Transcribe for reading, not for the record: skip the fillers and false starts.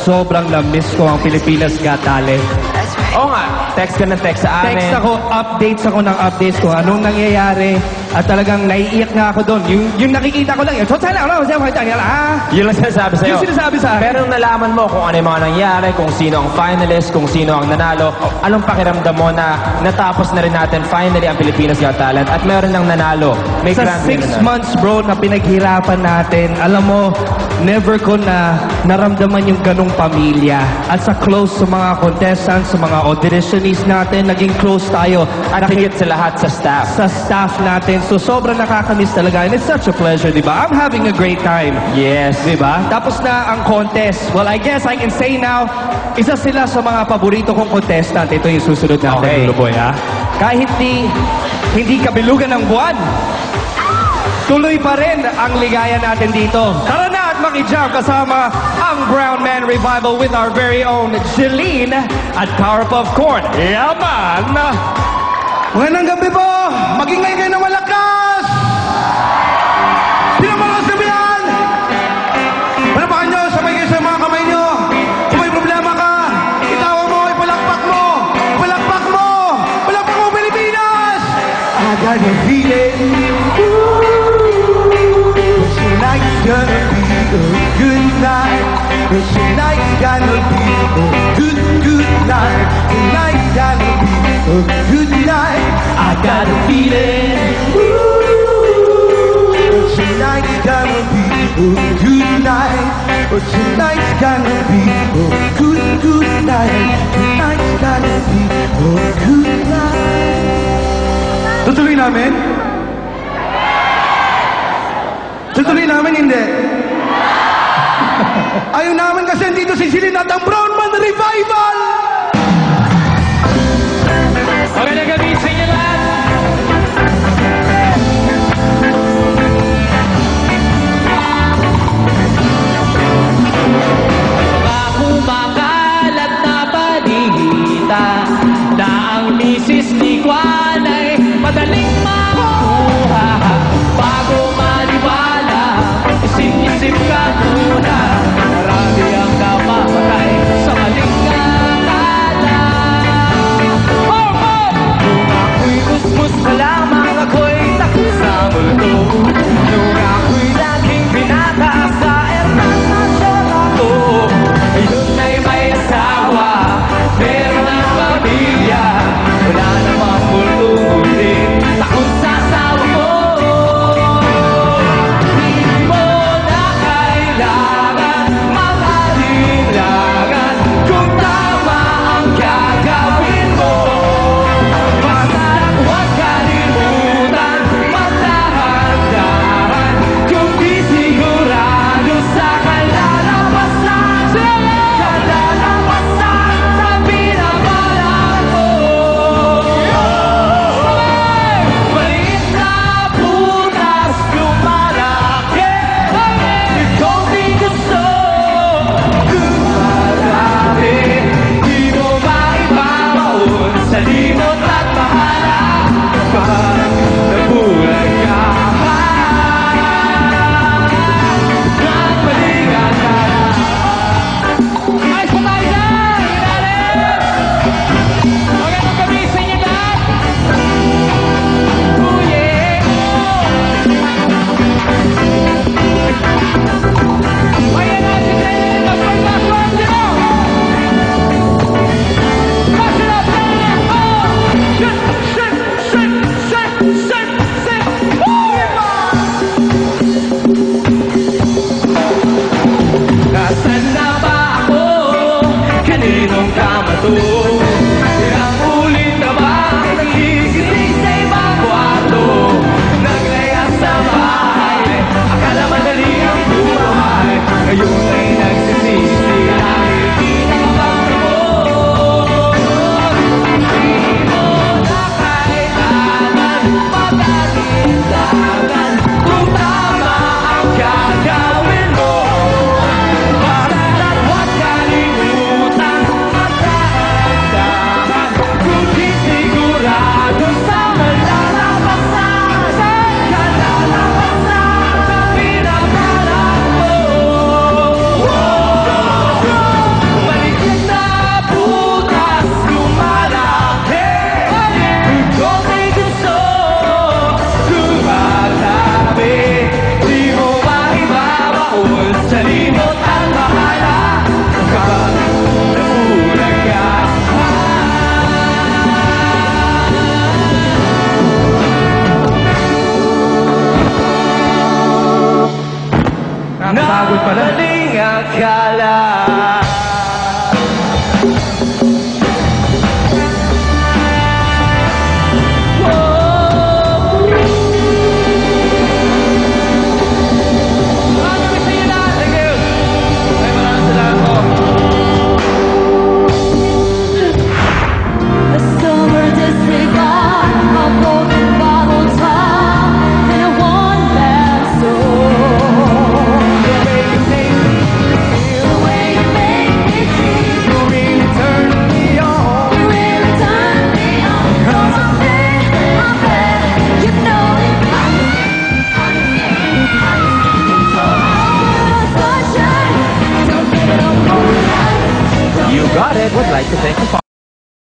sobrang na-miss ko ang Pilipinas Got Talent. Oo nga, text ka ng text sa amin. Text ako, updates ako ng updates ko. Anong nangyayari? At talagang naiiyak nga ako doon. Yung nakikita ko lang, Yun lang sinasabi sa'yo. Yung sinasabi sa akin. Pero nung nalaman mo kung ano yung mga nangyari, kung sino ang finalist, kung sino ang nanalo, anong pakiramdam mo na natapos na rin natin finally ang Pilipinas Got Talent at meron nang nanalo? May sa grand 6 winner na. months, bro, na pinaghirapan natin, alam mo, never ko na naramdaman yung ganong pamilya. At sa close sa mga contestants, sa mga auditionists natin, naging close tayo. At higit sa lahat sa staff. Sa staff natin. So, sobrang nakakamiss talaga. And it's such a pleasure, di ba? I'm having a great time. Yes. Di ba? Tapos na ang contest. Well, I guess I can say now, isa sila sa mga paborito kong contestant. Ito yung susunod natin, Okay. Lolo Boy, ha? Kahit hindi kabilugan ng buwan, tuloy pa rin ang ligaya natin dito. Tara na at makijam kasama ang Brown Man Revival with our very own Jeline at Powerpuff Corn. Yaman! Magandang gabi po! Magingay kayo ng malakas! Sino mga sabihan? Palapakan nyo, sabay kayo sa mga kamay nyo. Kung may problema ka, itawa mo, ipalakpak mo! Palakpak mo! Palakpak mo, Pilipinas! I got a feeling, tonight's gonna be a good night. Tonight's gonna be a good night. Tonight's gonna be a good night. I got a feeling. Tonight's gonna be a good night. Tonight's gonna be a good night. Tonight's gonna be a good night. Tutuloy namin? Tutuloy namin, hindi. Ayaw namin kasi dito si Jeline at ang Brown Man Revival! Magandang gabi sa inyo lahat. Kumakalat na balita na ang misis ni Juan ay madaling makuha. Bago maniwala, isip-isip ka muna. Marami ang namatay sa maling akala. Nung ako'y usbus pa lamang, ako'y takot sa multo. Nung ako'y laging binata sa ermanasyon ako. Ngayon ay may asawa, meron ang pamilya. Wala namang bulungutin, takot sa asawa ko. Hindi mo na kailangan mag-alinlangan kung tama ang gagawin mo. Basta't huwag kalimutan magdahan-dahan kung di sigurado sa kalalabasan. Kalalabasan sa pinapalaan mo. Maliit na butas lumalaki. Ikaw di gusto dumarami. Di mo maibabaon sa limot at bahala. Pag nabulag ka ng balikan ka. Ayos po tayo dyan! Magandang gabi sa inyo lahat! Oh yeah! Ayan na si Jeline, magpagpasok nyo! Pass it up, Jeline! Oh! Shit! Shit! Shit! Shit! Shit! Shit! Woo! Nasaan na ba ako? Kaninong kama to? Ilang ulit na ba nagigising sa ibang kwarto? Naglaya sa bahay, akala madali ang buhay. Ngayon ay nagsisisi dahil di nakapagpapos. Di mo na kailangan mag-alinlangan kung tama ang gagawin mo. Basta't huwag kalimutan magdahan like to thank the